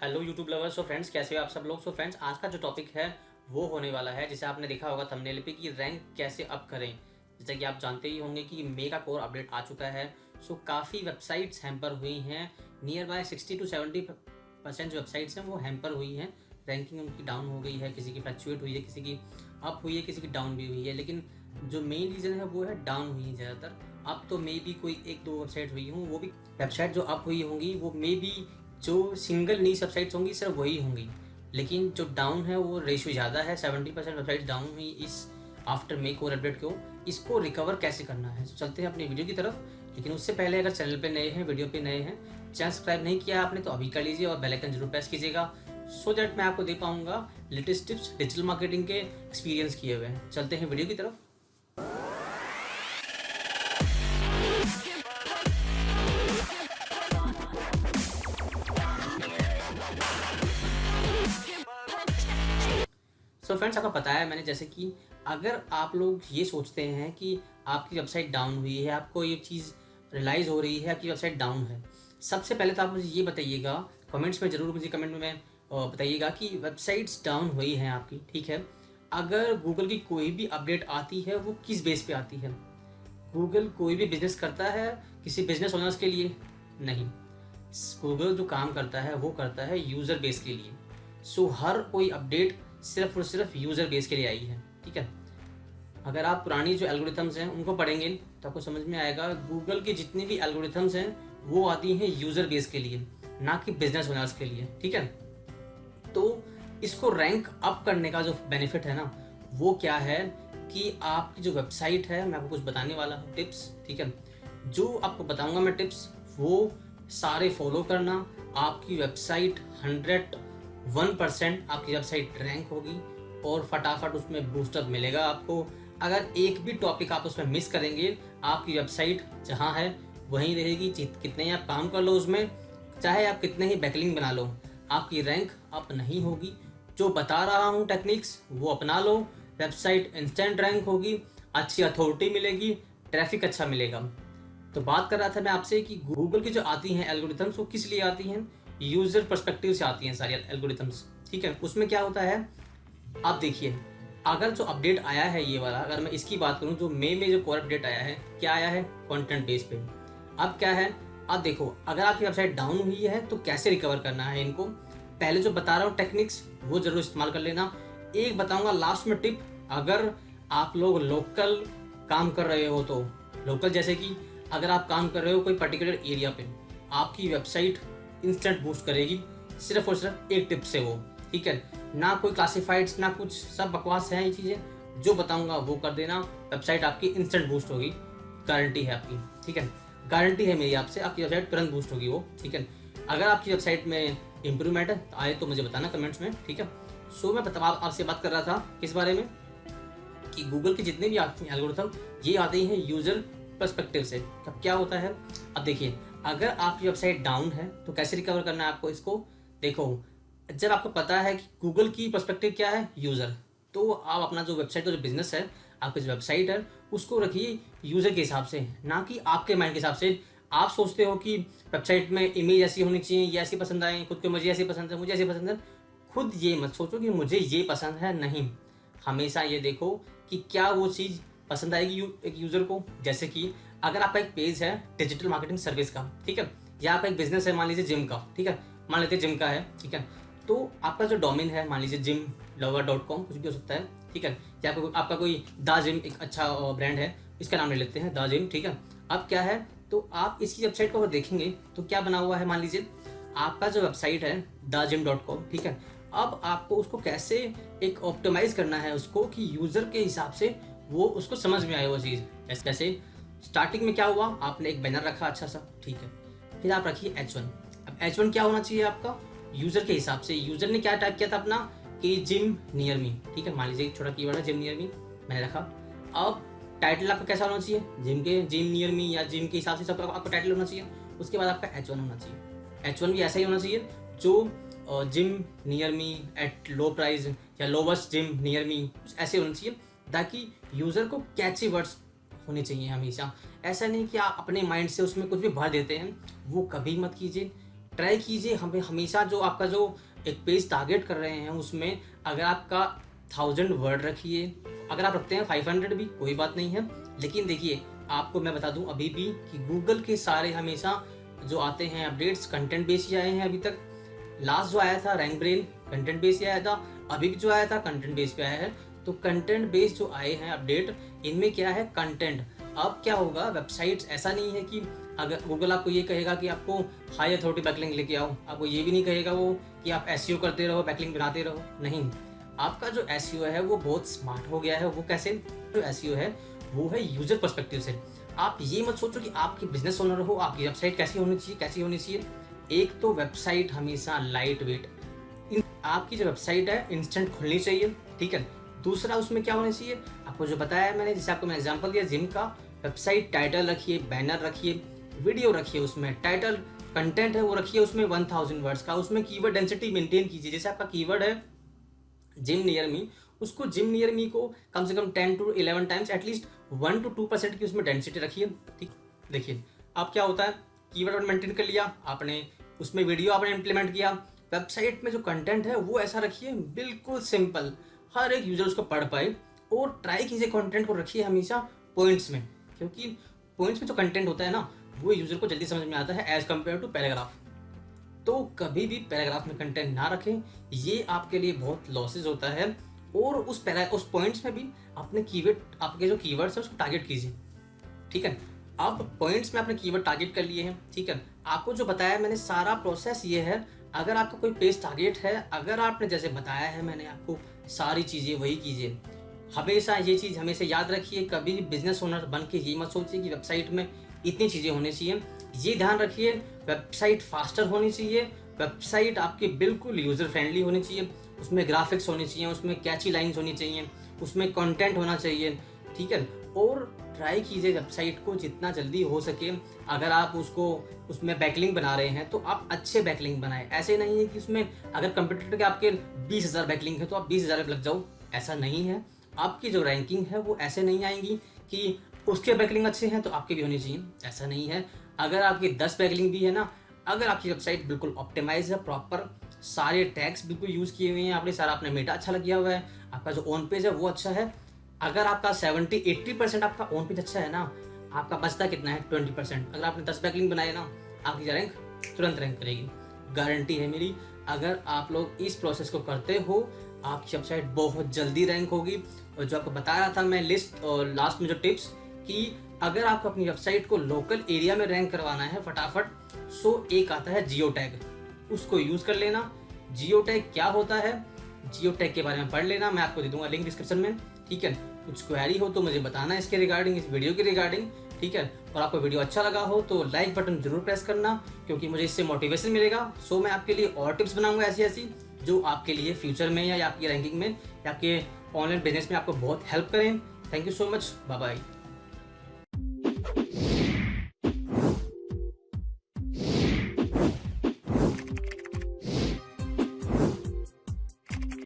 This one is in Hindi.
Hello YouTube lovers. So friends, कैसे हो आप सब लोग। सो फ्रेंड्स, आज का जो टॉपिक है वो होने वाला है, जिसे आपने देखा होगा थंबनेल पे, कि रैंक कैसे अप करें। जैसा कि आप जानते ही होंगे कि मे का कोर अपडेट आ चुका है। सो काफ़ी वेबसाइट्स हैम्पर हुई हैं। नियर बाय 60 to 70% जो वेबसाइट्स हैं वो हैम्पर हुई हैं। रैंकिंग उनकी डाउन हो गई है, किसी की फ्लक्चुएट हुई है, किसी की अप हुई है, किसी की डाउन भी हुई है। लेकिन जो मेन रीज़न है वो है डाउन हुई है ज़्यादातर। अब तो मे भी कोई एक दो वेबसाइट हुई हूँ, वो भी वेबसाइट जो अप हुई होंगी वो मे भी जो सिंगल नीश वेबसाइट्स होंगी सिर्फ वही होंगी। लेकिन जो डाउन है वो रेशियो ज़्यादा है। 70% वेबसाइट डाउन हुई इस आफ्टर मे कोर अपडेट को। इसको रिकवर कैसे करना है, तो चलते हैं अपनी वीडियो की तरफ। लेकिन उससे पहले अगर चैनल पे नए हैं, वीडियो पे नए हैं, चैनल सब्सक्राइब नहीं किया आपने तो अभी कर लीजिए और बेल आइकन जरूर प्रेस कीजिएगा, सो दैट मैं आपको दे पाऊंगा लेटेस्ट टिप्स डिजिटल मार्केटिंग के एक्सपीरियंस किए हुए। चलते हैं वीडियो की तरफ। सो फ्रेंड्स, आपको पता है मैंने, जैसे कि अगर आप लोग ये सोचते हैं कि आपकी वेबसाइट डाउन हुई है, आपको ये चीज़ रियलाइज़ हो रही है आपकी वेबसाइट डाउन है, सबसे पहले तो आप मुझे ये बताइएगा, कमेंट्स में ज़रूर मुझे कमेंट में बताइएगा कि वेबसाइट्स डाउन हुई हैं आपकी, ठीक है। अगर गूगल की कोई भी अपडेट आती है वो किस बेस पे आती है? गूगल कोई भी बिजनेस करता है किसी बिजनेस ओनर्स के लिए? नहीं। गूगल जो काम करता है वो करता है यूज़र बेस के लिए। सो हर कोई अपडेट सिर्फ और सिर्फ यूज़र बेस के लिए आई है, ठीक है। अगर आप पुरानी जो एल्गोरिथम्स हैं उनको पढ़ेंगे तो आपको समझ में आएगा गूगल की जितनी भी एल्गोरिथम्स हैं वो आती हैं यूज़र बेस के लिए, ना कि बिजनेस ओनर्स के लिए, ठीक है। तो इसको रैंक अप करने का जो बेनिफिट है ना, वो क्या है कि आपकी जो वेबसाइट है, मैं आपको कुछ बताने वाला हूँ टिप्स, ठीक है। जो आपको बताऊंगा मैं टिप्स, वो सारे फॉलो करना। आपकी वेबसाइट 101% आपकी वेबसाइट रैंक होगी और फटाफट उसमें बूस्टअप मिलेगा आपको। अगर एक भी टॉपिक आप उसमें मिस करेंगे, आपकी वेबसाइट जहाँ है वहीं रहेगी। कितने ही आप काम कर लो उसमें, चाहे आप कितने ही बैकलिंक बना लो, आपकी रैंक अप नहीं होगी। जो बता रहा हूँ टेक्निक्स वो अपना लो, वेबसाइट इंस्टेंट रैंक होगी, अच्छी अथॉरिटी मिलेगी, ट्रैफिक अच्छा मिलेगा। तो बात कर रहा था मैं आपसे कि गूगल की जो आती हैं एल्गोरिथम्स वो किस लिए आती हैं? यूजर पर्सपेक्टिव से आती हैं सारी एल्गोरिथम्स, ठीक है। उसमें क्या होता है, आप देखिए, अगर जो अपडेट आया है ये वाला, अगर मैं इसकी बात करूं, जो मई में जो कोर अपडेट आया है, क्या आया है? कंटेंट बेस पे। अब क्या है, अब देखो, अगर आपकी वेबसाइट डाउन हुई है तो कैसे रिकवर करना है इनको, पहले जो बता रहा हूँ टेक्निक्स वो जरूर इस्तेमाल कर लेना। एक बताऊंगा लास्ट में टिप, अगर आप लोग लोकल काम कर रहे हो तो लोकल, जैसे कि अगर आप काम कर रहे हो कोई पर्टिकुलर एरिया पे, आपकी वेबसाइट इंस्टेंट बूस्ट करेगी सिर्फ और सिर्फ एक टिप से वो, ठीक है। ना कोई क्लासिफाइड्स ना कुछ, सब बकवास है ये चीज़ें। जो बताऊंगा वो कर देना, वेबसाइट आपकी इंस्टेंट बूस्ट होगी, गारंटी है आपकी, ठीक है। गारंटी है मेरी आपसे, आपकी वेबसाइट तुरंत बूस्ट होगी वो, ठीक है। अगर आपकी वेबसाइट में इंप्रूवमेंट आए तो मुझे बताना कमेंट्स में, ठीक है। सो मैं आपसे बात कर रहा था किस बारे में, कि गूगल के जितने भी आते हैं एल्गोरिथम, ये आते हैं यूजर पर्सपेक्टिव से। अब क्या होता है, अब देखिए, अगर आपकी वेबसाइट डाउन है तो कैसे रिकवर करना है आपको इसको। देखो, जब आपको पता है कि गूगल की पर्सपेक्टिव क्या है, यूज़र, तो आप अपना जो वेबसाइट का जो बिजनेस है, आपकी जो वेबसाइट है, उसको रखिए यूज़र के हिसाब से, ना कि आपके माइंड के हिसाब से। आप सोचते हो कि वेबसाइट में इमेज ऐसी होनी चाहिए, ये ऐसी पसंद आए, खुद को मुझे ऐसी पसंद है, मुझे ऐसी पसंद है। खुद ये मत सोचो कि मुझे ये पसंद है, नहीं। हमेशा ये देखो कि क्या वो चीज़ पसंद आएगी एक यूज़र को। जैसे कि अगर आपका एक पेज है डिजिटल मार्केटिंग सर्विस का, ठीक है, या आपका एक बिजनेस है मान लीजिए जिम का, ठीक है, मान लेते हैं जिम का है, ठीक है। तो आपका जो डोमेन है मान लीजिए gymlover.com, कुछ भी हो सकता है, ठीक है। या आपका कोई द जिम एक अच्छा ब्रांड है, इसका नाम ले लेते हैं द जिम, ठीक है। अब क्या है, तो आप इसकी वेबसाइट को अगर देखेंगे तो क्या बना हुआ है, मान लीजिए आपका जो वेबसाइट है thegym.com, ठीक है। अब आपको उसको कैसे एक ऑप्टिमाइज करना है उसको, कि यूज़र के हिसाब से वो उसको समझ में आए वो चीज़। जैसे स्टार्टिंग में क्या हुआ, आपने एक बैनर रखा अच्छा सा, ठीक है, फिर आप रखिए H1। अब H1 क्या होना चाहिए आपका, यूज़र के हिसाब से। यूज़र ने क्या टाइप किया था अपना, कि जिम नियर मी, ठीक है, मान लीजिए एक छोटा कीवर्ड है जिम नियर मी, मैंने रखा। अब टाइटल आपका कैसा होना चाहिए, जिम नियर मी या जिम के हिसाब से सब आपका टाइटल होना चाहिए। उसके बाद आपका H1 होना चाहिए। H1 भी ऐसा ही होना चाहिए, जो gym near me at low price या लोवेस्ट जिम नियर मी, कुछ ऐसे होना चाहिए, ताकि यूज़र को कैची वर्ड्स होने चाहिए हमेशा। ऐसा नहीं कि आप अपने माइंड से उसमें कुछ भी भर देते हैं, वो कभी मत कीजिए। ट्राई कीजिए हमें हमेशा जो आपका जो एक पेज टारगेट कर रहे हैं उसमें अगर आपका 1000 वर्ड रखिए, अगर आप रखते हैं 500 भी कोई बात नहीं है। लेकिन देखिए आपको मैं बता दूं अभी भी कि गूगल के सारे हमेशा जो आते हैं अपडेट्स कंटेंट बेस ही आए हैं अभी तक। लास्ट जो आया था रैंक ब्रेन कंटेंट बेस ही आया था, अभी भी जो आया था कंटेंट बेस पे आया है। तो कंटेंट बेस जो आए हैं अपडेट, इनमें क्या है कंटेंट। अब क्या होगा, वेबसाइट्स ऐसा नहीं है कि अगर गूगल आपको ये कहेगा कि आपको हाई अथॉरिटी बैकलिंक लेके आओ, आपको ये भी नहीं कहेगा वो कि आप एसईओ करते रहो, बैकलिंक बनाते रहो, नहीं। आपका जो एसईओ है वो बहुत स्मार्ट हो गया है। वो कैसे, जो एसईओ है वो है यूजर पर्सपेक्टिव से। आप ये मत सोचो कि आपकी बिजनेस ओनर हो, आपकी वेबसाइट कैसी होनी चाहिए, कैसी होनी चाहिए। एक तो वेबसाइट हमेशा लाइट वेट, आपकी जो वेबसाइट है इंस्टेंट खुलनी चाहिए, ठीक है। दूसरा उसमें क्या होना चाहिए, आपको जो बताया मैंने, जैसे आपको मैं एग्जांपल दिया जिम का, वेबसाइट टाइटल रखिए, बैनर रखिए, वीडियो रखिए, उसमें टाइटल कंटेंट है वो रखिए उसमें 1000 वर्ड्स का। उसमें कीवर्ड डेंसिटी मेंटेन कीजिए। जैसे आपका कीवर्ड है जिम नियर मी, उसको जिम नियर मी को कम से कम 10 to 11 टाइम्स एटलीस्ट 1 to 2% की उसमें डेंसिटी रखिए, ठीक। देखिए अब क्या होता है, कीवर्ड मेंटेन कर लिया आपने, उसमें वीडियो आपने इंप्लीमेंट किया, वेबसाइट में जो कंटेंट है वो ऐसा रखिए बिल्कुल सिंपल, हर एक यूजर उसको पढ़ पाए। और ट्राई कीजिए कंटेंट को रखिए हमेशा पॉइंट्स में, क्योंकि पॉइंट्स में जो कंटेंट होता है ना वो यूजर को जल्दी समझ में आता है एज कम्पेयर टू पैराग्राफ। तो कभी भी पैराग्राफ में कंटेंट ना रखें, ये आपके लिए बहुत लॉसेज होता है। और उस पॉइंट्स में भी अपने कीवर्ड, आपके जो कीवर्ड्स है उसको टारगेट कीजिए, ठीक है। अब पॉइंट्स में आपने कीवर्ड टारगेट कर लिए हैं, ठीक है। आपको जो बताया मैंने सारा प्रोसेस ये है, अगर आपका कोई पेज टारगेट है, अगर आपने जैसे बताया है मैंने आपको सारी चीज़ें वही कीजिए। हमेशा ये चीज़ हमेशा याद रखिए, कभी भी बिजनेस ओनर बन के ये मत सोचिए कि वेबसाइट में इतनी चीज़ें होनी चाहिए। ये ध्यान रखिए वेबसाइट फास्टर होनी चाहिए, वेबसाइट आपकी बिल्कुल यूज़र फ्रेंडली होनी चाहिए, उसमें ग्राफिक्स होनी चाहिए, उसमें कैची लाइन्स होनी चाहिए, उसमें कंटेंट होना चाहिए, ठीक है। और ट्राई कीजिए वेबसाइट को जितना जल्दी हो सके, अगर आप उसमें बैकलिंक बना रहे हैं तो आप अच्छे बैकलिंक बनाएं। ऐसे नहीं है कि उसमें अगर कंप्यूटर के आपके 20,000 बैकलिंक है तो आप 20,000 लग जाओ, ऐसा नहीं है। आपकी जो रैंकिंग है वो ऐसे नहीं आएंगी कि उसके बैकलिंक अच्छे हैं तो आपके भी होनी चाहिए, ऐसा नहीं है। अगर आपके 10 बैकलिंक भी है ना, अगर आपकी वेबसाइट बिल्कुल ऑप्टिमाइज है, प्रॉपर सारे टैग्स बिल्कुल यूज़ किए हुए हैं आपने, सारा अपने मेटा अच्छा लग गया हुआ है, आपका जो ऑन पेज है वो अच्छा है, अगर आपका 70-80% आपका ऑन पेज अच्छा है ना, आपका बचता कितना है 20%। अगर आपने 10 बैकलिंक बनाए ना, आपकी रैंक तुरंत रैंक करेगी, गारंटी है मेरी। अगर आप लोग इस प्रोसेस को करते हो, आपकी वेबसाइट बहुत जल्दी रैंक होगी। और जो आपको बता रहा था मैं लिस्ट और लास्ट में जो टिप्स, कि अगर आपको अपनी वेबसाइट को लोकल एरिया में रैंक करवाना है फटाफट, सो एक आता है जियो टैग, उसको यूज़ कर लेना। जियो टैग क्या होता है, जियो टैग के बारे में पढ़ लेना, मैं आपको दे दूंगा लिंक डिस्क्रिप्शन में, ठीक है। कुछ क्वेरी हो तो मुझे बताना इसके रिगार्डिंग, इस वीडियो के रिगार्डिंग, ठीक है। और आपको वीडियो अच्छा लगा हो तो लाइक बटन जरूर प्रेस करना, क्योंकि मुझे इससे मोटिवेशन मिलेगा। सो मैं आपके लिए और टिप्स बनाऊंगा ऐसी ऐसी जो आपके लिए फ्यूचर में या आपकी रैंकिंग में या आपके ऑनलाइन बिजनेस में आपको बहुत हेल्प करें। Thank you so much, bye bye.